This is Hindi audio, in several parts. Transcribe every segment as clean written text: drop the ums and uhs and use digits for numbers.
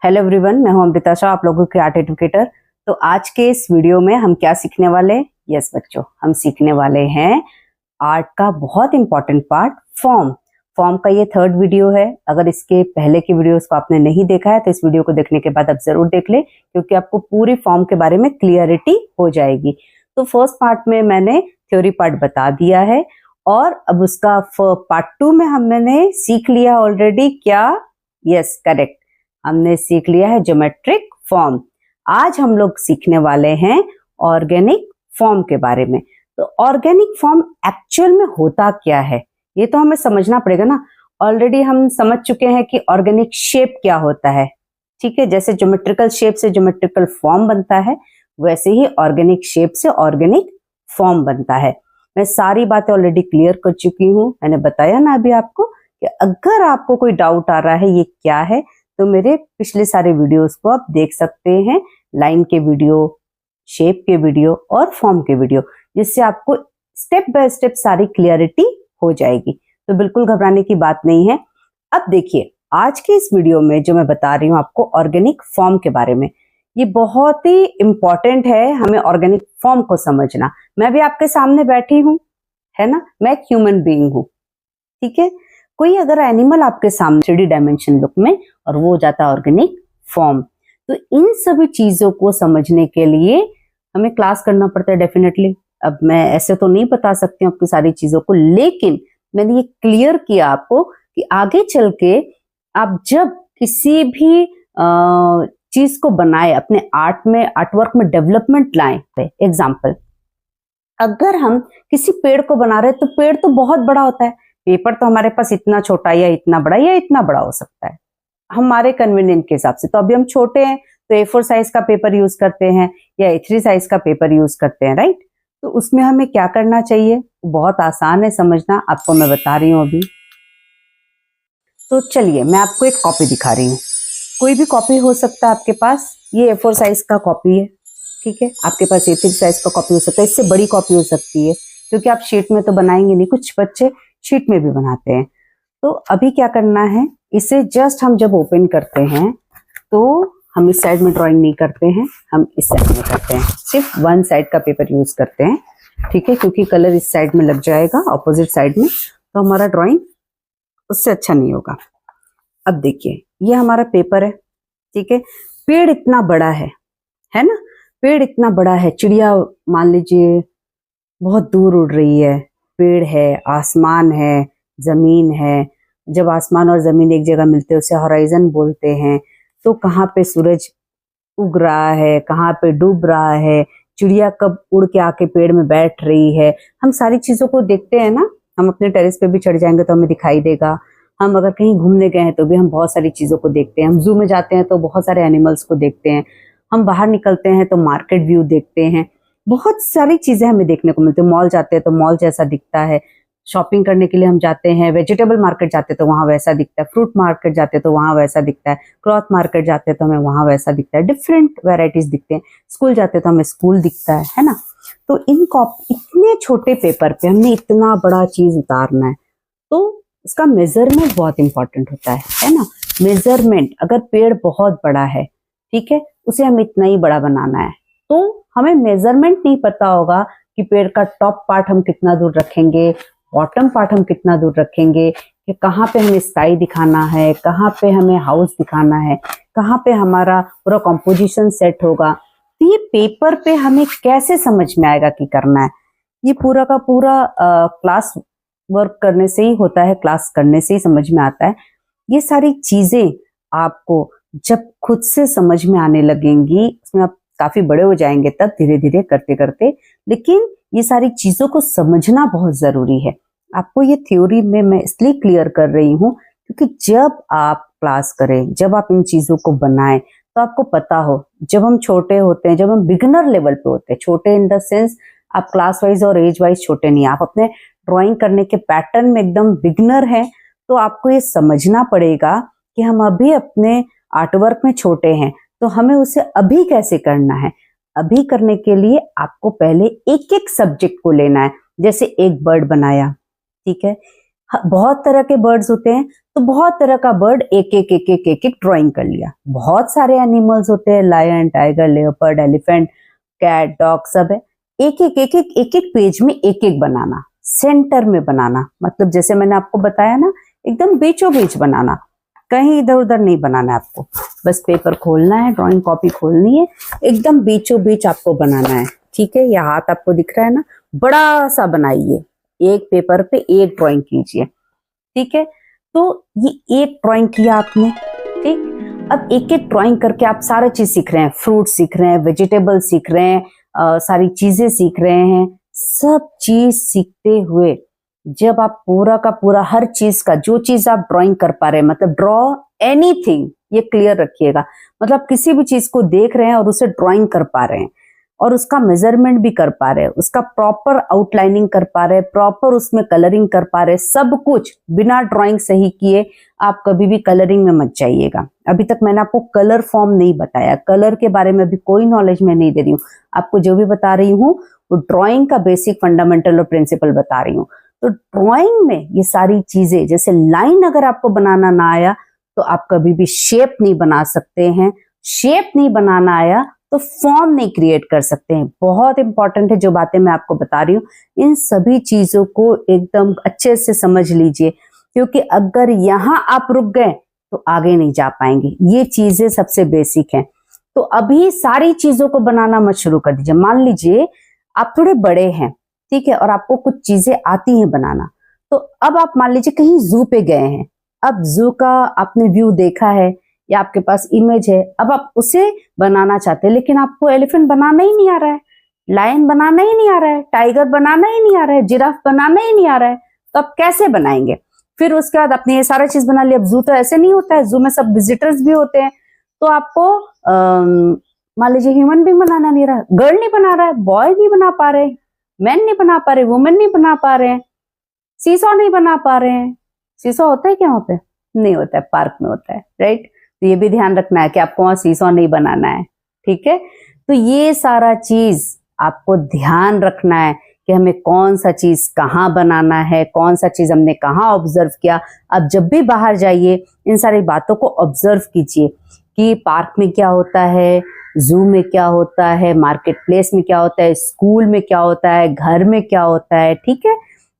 हेलो एवरीवन, मैं हूं अमृता शाह, आप लोगों के आर्ट एजुकेटर। तो आज के इस वीडियो में हम क्या सीखने वाले हैं? यस बच्चों, हम सीखने वाले हैं आर्ट का बहुत इंपॉर्टेंट पार्ट, फॉर्म। फॉर्म का ये थर्ड वीडियो है। अगर इसके पहले की वीडियोस को आपने नहीं देखा है तो इस वीडियो को देखने के बाद आप जरूर देख ले, क्योंकि आपको पूरी फॉर्म के बारे में क्लियरिटी हो जाएगी। तो फर्स्ट पार्ट में मैंने थ्योरी पार्ट बता दिया है और अब उसका पार्ट 2 में हमने सीख लिया ऑलरेडी क्या? यस करेक्ट, हमने सीख लिया है ज्योमेट्रिक फॉर्म। आज हम लोग सीखने वाले हैं ऑर्गेनिक फॉर्म के बारे में। तो ऑर्गेनिक फॉर्म एक्चुअल में होता क्या है ये तो हमें समझना पड़ेगा ना। ऑलरेडी हम समझ चुके हैं कि ऑर्गेनिक शेप क्या होता है, ठीक है। जैसे ज्योमेट्रिकल शेप से ज्योमेट्रिकल फॉर्म बनता है, वैसे ही ऑर्गेनिक शेप से ऑर्गेनिक फॉर्म बनता है। मैं सारी बातें ऑलरेडी क्लियर कर चुकी हूँ। मैंने बताया ना अभी आपको कि अगर आपको कोई डाउट आ रहा है ये क्या है, तो मेरे पिछले सारे वीडियोस को आप देख सकते हैं, लाइन के वीडियो, शेप के वीडियो और फॉर्म के वीडियो, जिससे आपको स्टेप बाय स्टेप सारी क्लियरिटी हो जाएगी। तो बिल्कुल घबराने की बात नहीं है। अब देखिए, आज के इस वीडियो में जो मैं बता रही हूँ आपको ऑर्गेनिक फॉर्म के बारे में, ये बहुत ही इंपॉर्टेंट है हमें ऑर्गेनिक फॉर्म को समझना। मैं भी आपके सामने बैठी हूँ, है ना, मैं एक ह्यूमन बीइंग हूँ, ठीक है। कोई अगर एनिमल आपके सामने 3D डायमेंशन लुक में, और वो हो जाता है ऑर्गेनिक फॉर्म। तो इन सभी चीजों को समझने के लिए हमें क्लास करना पड़ता है डेफिनेटली। अब मैं ऐसे तो नहीं बता सकती हूँ आपकी सारी चीजों को, लेकिन मैंने ये क्लियर किया आपको कि आगे चल के आप जब किसी भी चीज को बनाए, अपने आर्ट में, आर्टवर्क में डेवलपमेंट लाए। एग्जाम्पल, अगर हम किसी पेड़ को बना रहे हैं तो पेड़ तो बहुत बड़ा होता है, पेपर तो हमारे पास इतना छोटा या इतना बड़ा या इतना बड़ा हो सकता है हमारे कन्वीनियंट के हिसाब से। तो अभी हम छोटे हैं तो A4 साइज का पेपर यूज करते हैं या A3 साइज का पेपर यूज करते हैं, राइट। तो उसमें हमें क्या करना चाहिए, बहुत आसान है समझना, आपको मैं बता रही हूँ अभी। तो चलिए मैं आपको एक कॉपी दिखा रही हूँ। कोई भी कॉपी हो सकता है आपके पास। ये A4 साइज का कॉपी है, ठीक है। आपके पास A3 साइज का कॉपी हो सकता है, इससे बड़ी कॉपी हो सकती है, क्योंकि आप शीट में तो बनाएंगे नहीं, कुछ बच्चे शीट में भी बनाते हैं। तो अभी क्या करना है, इसे जस्ट हम जब ओपन करते हैं तो हम इस साइड में ड्राइंग नहीं करते हैं, हम इस साइड में करते हैं, सिर्फ वन साइड का पेपर यूज करते हैं, ठीक है, क्योंकि कलर इस साइड में लग जाएगा ऑपोजिट साइड में, तो हमारा ड्राइंग उससे अच्छा नहीं होगा। अब देखिए, ये हमारा पेपर है, ठीक है। पेड़ इतना बड़ा है ना, पेड़ इतना बड़ा है, चिड़िया मान लीजिए बहुत दूर उड़ रही है, पेड़ है, आसमान है, जमीन है। जब आसमान और जमीन एक जगह मिलते हैं उसे हॉराइजन बोलते हैं। तो कहाँ पे सूरज उग रहा है, कहाँ पे डूब रहा है, चिड़िया कब उड़ के आके पेड़ में बैठ रही है, हम सारी चीजों को देखते हैं ना। हम अपने टेरेस पे भी चढ़ जाएंगे तो हमें दिखाई देगा। हम अगर कहीं घूमने गए हैं तो भी हम बहुत सारी चीजों को देखते हैं। हम जू में जाते हैं तो बहुत सारे एनिमल्स को देखते हैं। हम बाहर निकलते हैं तो मार्केट व्यू देखते हैं, बहुत सारी चीजें हमें देखने को मिलती है। मॉल जाते हैं तो मॉल जैसा दिखता है, शॉपिंग करने के लिए हम जाते हैं, वेजिटेबल मार्केट जाते हैं तो वहां वैसा दिखता है, फ्रूट मार्केट जाते हैं तो वहां वैसा दिखता है, क्लॉथ मार्केट जाते हैं तो हमें वहां वैसा दिखता है, डिफरेंट वेराइटीज दिखते हैं। स्कूल जाते हैं तो हमें स्कूल दिखता है ना। तो इतने छोटे पेपर पे हमने इतना बड़ा चीज उतारना है, तो इसका मेजरमेंट बहुत इंपॉर्टेंट होता है ना। मेजरमेंट, अगर पेड़ बहुत बड़ा है, ठीक है, उसे हमें इतना ही बड़ा बनाना है, तो हमें मेजरमेंट नहीं पता होगा कि पेड़ का टॉप पार्ट हम कितना दूर रखेंगे, बॉटम पार्ट हम कितना दूर रखेंगे, कि कहाँ पे हमें स्काई दिखाना है, कहाँ पे हमें हाउस दिखाना है, कहाँ पे हमारा पूरा कॉम्पोजिशन सेट होगा। तो ये पेपर पे हमें कैसे समझ में आएगा कि करना है? ये पूरा का पूरा क्लास वर्क करने से ही होता है, क्लास करने से ही समझ में आता है। ये सारी चीजें आपको जब खुद से समझ में आने लगेंगी, उसमें आप काफी बड़े हो जाएंगे तब, धीरे धीरे करते करते। लेकिन ये सारी चीजों को समझना बहुत जरूरी है। आपको ये थ्योरी में मैं इसलिए क्लियर कर रही हूँ क्योंकि जब आप क्लास करें, जब आप इन चीजों को बनाएं, तो आपको पता हो। जब हम छोटे होते हैं, जब हम बिगिनर लेवल पे होते हैं, छोटे इन द सेंस आप क्लास वाइज और एज वाइज छोटे नहीं, आप अपने ड्रॉइंग करने के पैटर्न में एकदम बिगिनर हैं, तो आपको ये समझना पड़ेगा कि हम अभी अपने आर्टवर्क में छोटे हैं, तो हमें उसे अभी कैसे करना है। अभी करने के लिए आपको पहले एक एक सब्जेक्ट को लेना है। जैसे एक बर्ड बनाया, ठीक है, बहुत तरह के बर्ड्स होते हैं, तो बहुत तरह का बर्ड एक एक ड्राइंग कर लिया। बहुत सारे एनिमल्स होते हैं, lion, tiger, leopard, elephant, cat, dog, सब है। एक एक पेज में एक एक बनाना, सेंटर में बनाना, मतलब जैसे मैंने आपको बताया ना, एकदम बीचों बीच बनाना, कहीं इधर उधर नहीं बनाना है आपको। बस पेपर खोलना है, ड्राइंग कॉपी खोलनी है, एकदम बीचों बीच आपको बनाना है। ठीक है, यह हाथ आपको दिख रहा है ना, बड़ा सा बनाइए, एक पेपर पे एक ड्राइंग कीजिए। ठीक है, तो ये एक ड्राइंग किया आपने। ठीक, अब एक एक ड्राइंग करके आप सारा चीज सीख रहे हैं, फ्रूट सीख रहे हैं, वेजिटेबल सीख रहे हैं, सारी चीजें सीख रहे हैं। सब चीज सीखते हुए जब आप पूरा का पूरा हर चीज का, जो चीज आप ड्राइंग कर पा रहे हैं, मतलब ड्रॉ एनीथिंग, ये क्लियर रखिएगा, मतलब किसी भी चीज को देख रहे हैं और उसे ड्राइंग कर पा रहे हैं और उसका मेजरमेंट भी कर पा रहे हैं, उसका प्रॉपर आउटलाइनिंग कर पा रहे हैं, प्रॉपर उसमें कलरिंग कर पा रहे हैं, सब कुछ बिना ड्राइंग सही किए आप कभी भी कलरिंग में मत जाइएगा। अभी तक मैंने आपको कलर फॉर्म नहीं बताया, कलर के बारे में भी कोई नॉलेज मैं नहीं दे रही हूँ आपको। जो भी बता रही हूँ वो ड्राइंग का बेसिक, फंडामेंटल और प्रिंसिपल बता रही हूँ। तो ड्राइंग में ये सारी चीजें, जैसे लाइन अगर आपको बनाना ना आया तो आप कभी भी शेप नहीं बना सकते हैं, शेप नहीं बनाना आया तो फॉर्म नहीं क्रिएट कर सकते हैं। बहुत इंपॉर्टेंट है जो बातें मैं आपको बता रही हूँ, इन सभी चीजों को एकदम अच्छे से समझ लीजिए, क्योंकि अगर यहाँ आप रुक गए तो आगे नहीं जा पाएंगे। ये चीजें सबसे बेसिक हैं। तो अभी सारी चीजों को बनाना मत शुरू कर दीजिए। मान लीजिए आप थोड़े बड़े हैं, ठीक है, और आपको कुछ चीजें आती हैं बनाना, तो अब आप मान लीजिए कहीं जू पे गए हैं, अब जू का आपने व्यू देखा है या आपके पास इमेज है, अब आप उसे बनाना चाहते हैं, लेकिन आपको एलिफेंट बनाना ही नहीं आ रहा है, लायन बनाना ही नहीं आ रहा है, टाइगर बनाना ही नहीं आ रहा है, जिराफ बनाना ही नहीं आ रहा है, तो आप कैसे बनाएंगे? फिर उसके बाद आपने ये सारा चीज बना लिया। अब जू तो ऐसे नहीं होता है, जू में सब विजिटर्स भी होते हैं, तो आपको मान लीजिए ह्यूमन बीइंग बनाना नहीं रहा, गर्ल नहीं बना रहा है, बॉय नहीं बना पा रहे, मैन नहीं बना पा रहे, वुमेन नहीं बना पा रहे हैं, सीसॉ नहीं बना पा रहे हैं। सीसॉ होता है क्या वहां पे? नहीं होता है, पार्क में होता है, राइट? तो ये भी ध्यान रखना है कि आपको वहां सीसॉ नहीं बनाना है। ठीक है, तो ये सारा चीज आपको ध्यान रखना है कि हमें कौन सा चीज कहाँ बनाना है, कौन सा चीज हमने कहाँ ऑब्जर्व किया। अब जब भी बाहर जाइए इन सारी बातों को ऑब्जर्व कीजिए कि पार्क में क्या होता है, जू में क्या होता है, मार्केट प्लेस में क्या होता है, स्कूल में क्या होता है, घर में क्या होता है। ठीक है,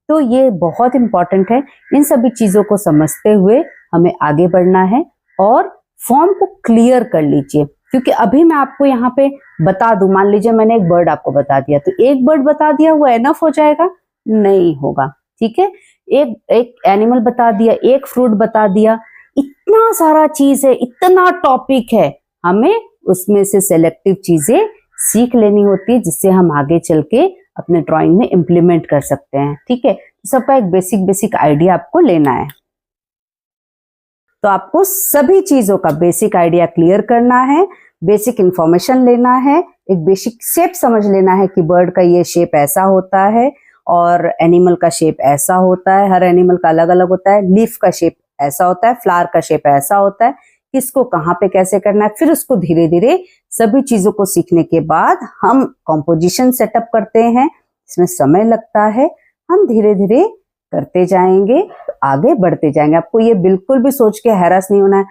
तो ये बहुत इंपॉर्टेंट है। इन सभी चीजों को समझते हुए हमें आगे बढ़ना है और फॉर्म को क्लियर कर लीजिए, क्योंकि अभी मैं आपको यहाँ पे बता दूं, मान लीजिए मैंने एक बर्ड आपको बता दिया, तो एक बर्ड बता दिया वो एनफ हो जाएगा? नहीं होगा। ठीक है, एक एनिमल बता दिया, एक फ्रूट बता दिया, इतना सारा चीज है, इतना टॉपिक है, हमें उसमें से सेलेक्टिव चीजें सीख लेनी होती है, जिससे हम आगे चल के अपने ड्राइंग में इम्प्लीमेंट कर सकते हैं। ठीक है, सबका एक बेसिक आइडिया आपको लेना है। तो आपको सभी चीजों का बेसिक आइडिया क्लियर करना है, बेसिक इंफॉर्मेशन लेना है, एक बेसिक शेप समझ लेना है कि बर्ड का ये शेप ऐसा होता है और एनिमल का शेप ऐसा होता है, हर एनिमल का अलग अलग होता है, लीफ का शेप ऐसा होता है, फ्लावर का शेप ऐसा होता है, किसको कहाँ पे कैसे करना है। फिर उसको धीरे धीरे सभी चीजों को सीखने के बाद हम कॉम्पोजिशन सेटअप करते हैं, इसमें समय लगता है, हम धीरे धीरे करते जाएंगे, आगे बढ़ते जाएंगे। आपको ये बिल्कुल भी सोच के हैरास नहीं होना है,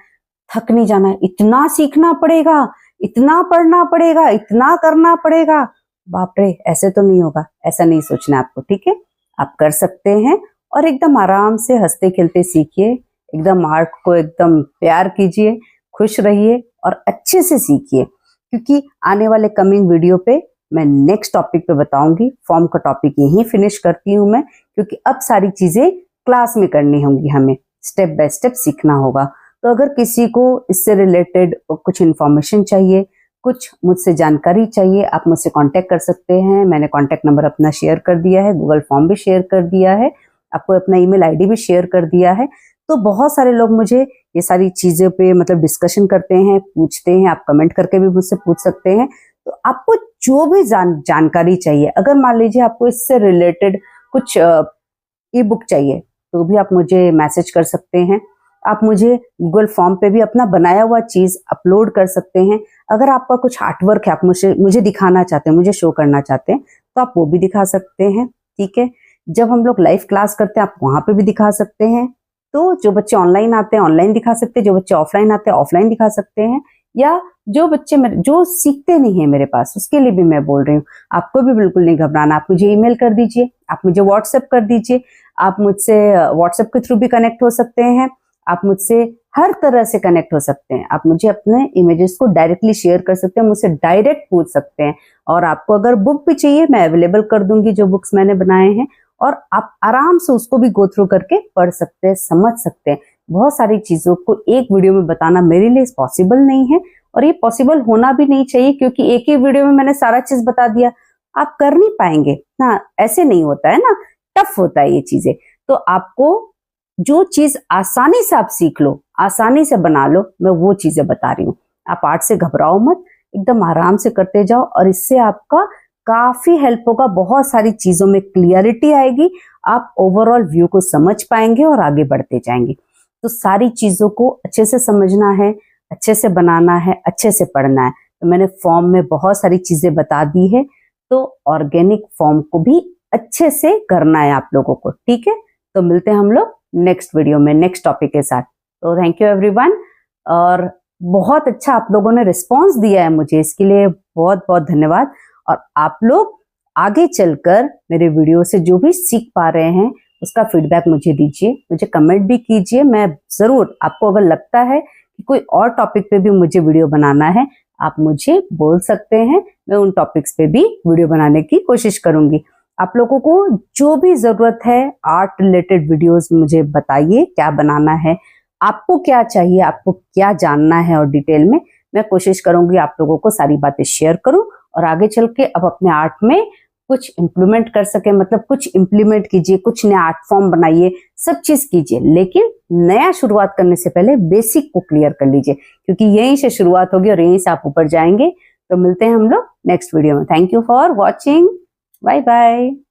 थक नहीं जाना है, इतना सीखना पड़ेगा, इतना पढ़ना पड़ेगा, इतना करना पड़ेगा, बाप रे ऐसे तो नहीं होगा, ऐसा नहीं सोचना आपको। ठीक है, आप कर सकते हैं और एकदम आराम से हंसते खेलते सीखिए, एकदम आर्ट को एकदम प्यार कीजिए, खुश रहिए और अच्छे से सीखिए, क्योंकि आने वाले कमिंग वीडियो पे मैं नेक्स्ट टॉपिक पे बताऊंगी। फॉर्म का टॉपिक यहीं फिनिश करती हूँ मैं, क्योंकि अब सारी चीजें क्लास में करनी होंगी, हमें स्टेप बाय स्टेप सीखना होगा। तो अगर किसी को इससे रिलेटेड कुछ इन्फॉर्मेशन चाहिए, कुछ मुझसे जानकारी चाहिए, आप मुझसे कांटेक्ट कर सकते हैं। मैंने कांटेक्ट नंबर अपना शेयर कर दिया है, गूगल फॉर्म भी शेयर कर दिया है, आपको अपना ईमेल आईडी भी शेयर कर दिया है। तो बहुत सारे लोग मुझे ये सारी चीजें पे मतलब डिस्कशन करते हैं, पूछते हैं, आप कमेंट करके भी मुझसे पूछ सकते हैं। तो आपको जो भी जानकारी चाहिए, अगर मान लीजिए आपको इससे रिलेटेड कुछ ई बुक चाहिए तो भी आप मुझे मैसेज कर सकते हैं। आप मुझे गूगल फॉर्म पे भी अपना बनाया हुआ चीज अपलोड कर सकते हैं। अगर आपका कुछ आर्टवर्क है, आप मुझे दिखाना चाहते हैं, मुझे शो करना चाहते हैं, तो आप वो भी दिखा सकते हैं। ठीक है, जब हम लोग लाइव क्लास करते हैं आप वहां पे भी दिखा सकते हैं। तो जो बच्चे ऑनलाइन आते हैं ऑनलाइन दिखा सकते हैं, जो बच्चे ऑफलाइन आते हैं ऑफलाइन दिखा सकते हैं, या जो बच्चे जो सीखते नहीं है मेरे पास, उसके लिए भी मैं बोल रही हूँ। आपको भी बिल्कुल नहीं घबराना, आप मुझे ईमेल कर दीजिए, आप मुझे व्हाट्सएप कर दीजिए, आप मुझसे व्हाट्सएप के थ्रू भी कनेक्ट हो सकते हैं, आप मुझसे हर तरह से कनेक्ट हो सकते हैं। आप मुझे अपने इमेजेस को डायरेक्टली शेयर कर सकते हैं, मुझसे डायरेक्ट पूछ सकते हैं, और आपको अगर बुक भी चाहिए मैं अवेलेबल कर दूंगी, जो बुक्स मैंने बनाए हैं, और आप आराम से उसको भी गो थ्रू करके पढ़ सकते हैं, समझ सकते हैं। बहुत सारी चीजों को एक वीडियो में बताना मेरे लिए पॉसिबल नहीं है, और ये पॉसिबल होना भी नहीं चाहिए, क्योंकि एक ही वीडियो में मैंने सारा चीज बता दिया, आप कर नहीं पाएंगे ना, ऐसे नहीं होता है ना, टफ होता है ये चीजें। तो आपको जो चीज आसानी से आप सीख लो, आसानी से बना लो, मैं वो चीजें बता रही हूँ। आप आर्ट से घबराओ मत, एकदम आराम से करते जाओ, और इससे आपका काफी हेल्प होगा, बहुत सारी चीजों में क्लियरिटी आएगी, आप ओवरऑल व्यू को समझ पाएंगे और आगे बढ़ते जाएंगे। तो सारी चीजों को अच्छे से समझना है, अच्छे से बनाना है, अच्छे से पढ़ना है। तो मैंने फॉर्म में बहुत सारी चीजें बता दी है, तो ऑर्गेनिक फॉर्म को भी अच्छे से करना है आप लोगों को, ठीक है। तो मिलते हैं हम लोग नेक्स्ट वीडियो में नेक्स्ट टॉपिक के साथ। तो थैंक यू एवरीवन, और बहुत अच्छा आप लोगों ने रिस्पॉन्स दिया है मुझे, इसके लिए बहुत बहुत धन्यवाद। और आप लोग आगे चलकर मेरे वीडियो से जो भी सीख पा रहे हैं उसका फीडबैक मुझे दीजिए, मुझे कमेंट भी कीजिए। मैं जरूर, आपको अगर लगता है कि कोई और टॉपिक पे भी मुझे वीडियो बनाना है, आप मुझे बोल सकते हैं, मैं उन टॉपिक्स पे भी वीडियो बनाने की कोशिश करूंगी। आप लोगों को जो भी जरूरत है आर्ट रिलेटेड वीडियोस मुझे बताइए, क्या बनाना है, आपको क्या चाहिए, आपको क्या जानना है, और डिटेल में मैं कोशिश करूंगी आप लोगों को सारी बातें शेयर करूं, और आगे चल के अब अपने आर्ट में कुछ इम्प्लीमेंट कर सके, मतलब कुछ इम्प्लीमेंट कीजिए, कुछ नया आर्ट फॉर्म बनाइए, सब चीज कीजिए, लेकिन नया शुरुआत करने से पहले बेसिक को क्लियर कर लीजिए, क्योंकि यहीं से शुरुआत होगी और यहीं से आप ऊपर जाएंगे। तो मिलते हैं हम लोग नेक्स्ट वीडियो में। Thank you for watching, bye bye.